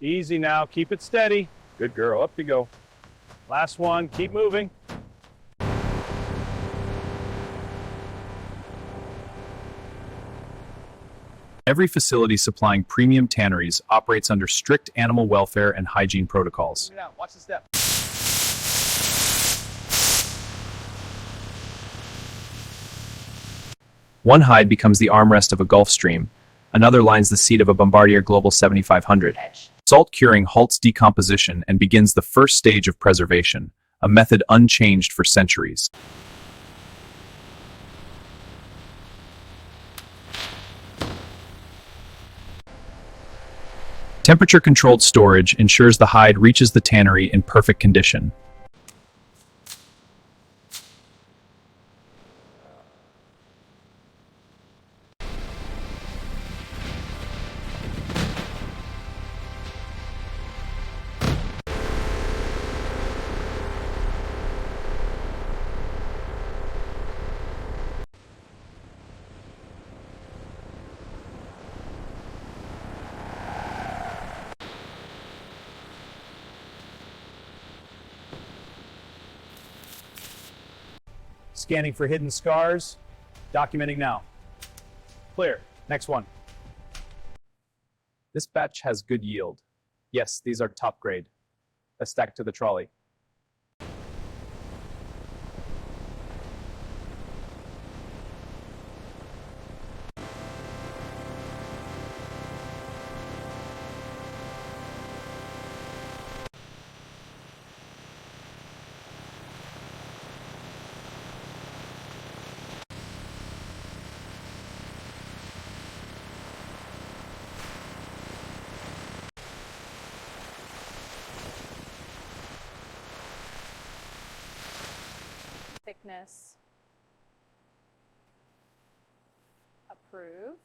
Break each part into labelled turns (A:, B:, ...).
A: Easy now, keep it steady.
B: Good girl, up you go.
A: Last one, keep moving.
C: Every facility supplying premium tanneries operates under strict animal welfare and hygiene protocols.
A: Now, watch the step.
C: One hide becomes the armrest of a Gulfstream, another lines the seat of a Bombardier Global 7500. Salt curing halts decomposition and begins the first stage of preservation, a method unchanged for centuries. Temperature-controlled storage ensures the hide reaches the tannery in perfect condition.
A: Scanning for hidden scars. Documenting now. Clear. Next one.
C: This batch has good yield. Yes, these are top grade. A stack to the trolley.
D: Thickness approved.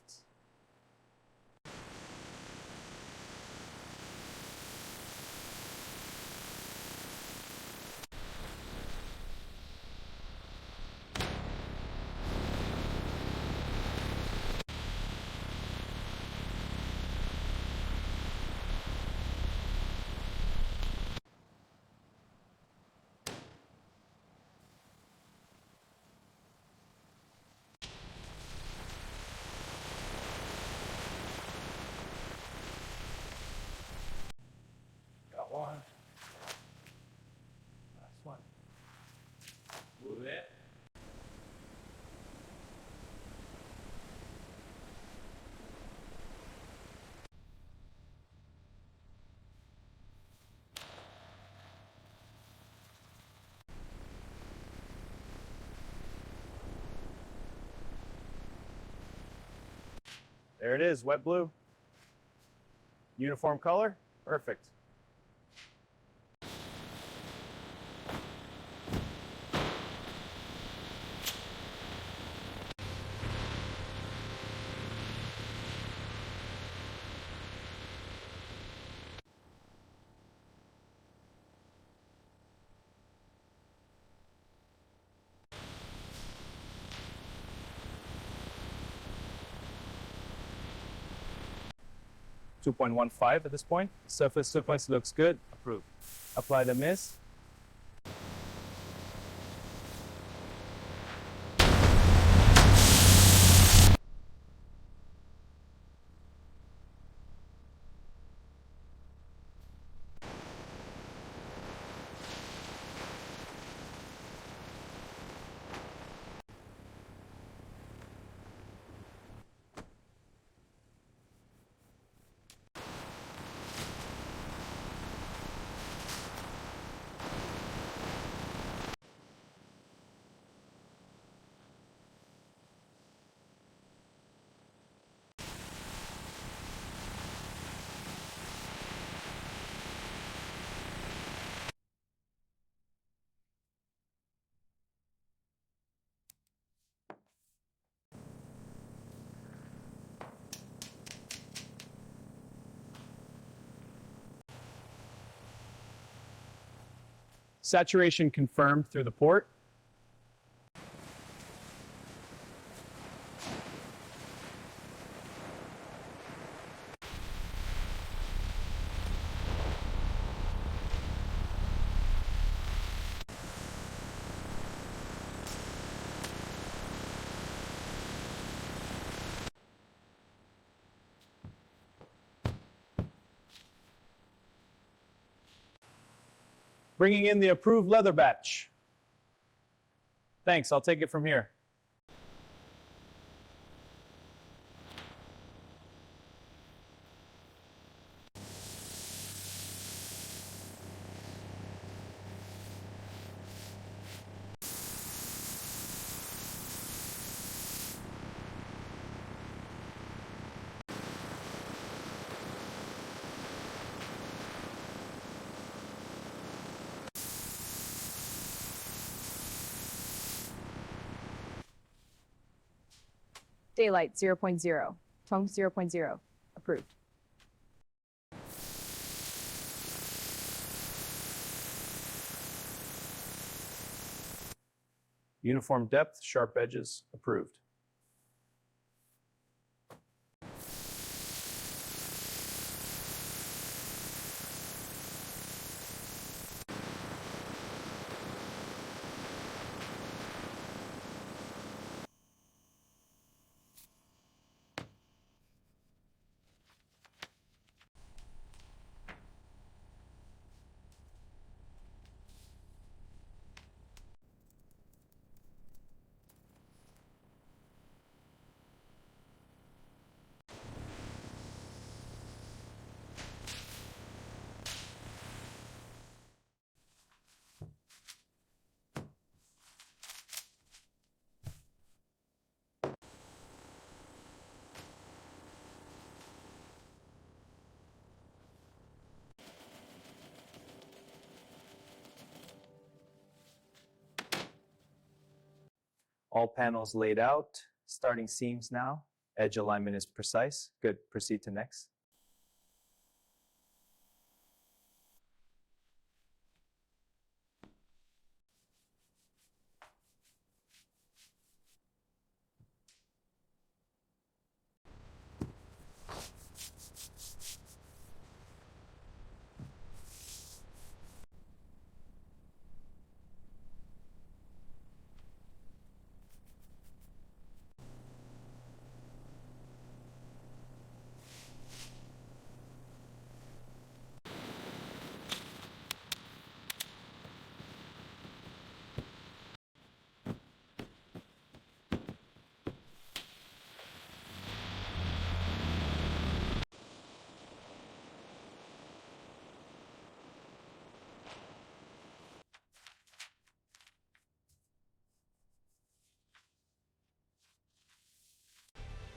A: Got one. Last one. Move it. There it is, wet blue. Uniform color, perfect. .15 at this point. Surface looks good. Approved. Apply the mist. Saturation confirmed through the port. Bringing in the approved leather batch. Thanks, I'll take it from here.
D: Daylight 0.0. Tongue 0.0. Approved.
A: Uniform depth, sharp edges, approved. All panels laid out, starting seams now. Edge alignment is precise. Good, proceed to next.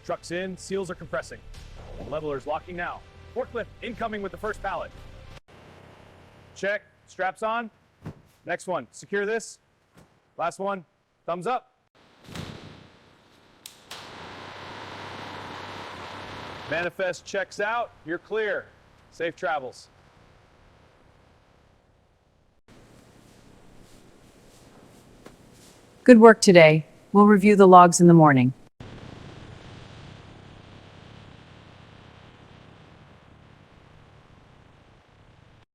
A: Trucks in, seals are compressing. Leveler's locking now. Forklift incoming with the first pallet. Check, straps on. Next one, secure this. Last one, thumbs up. Manifest checks out, you're clear. Safe travels.
B: Good work today. We'll review the logs in the morning.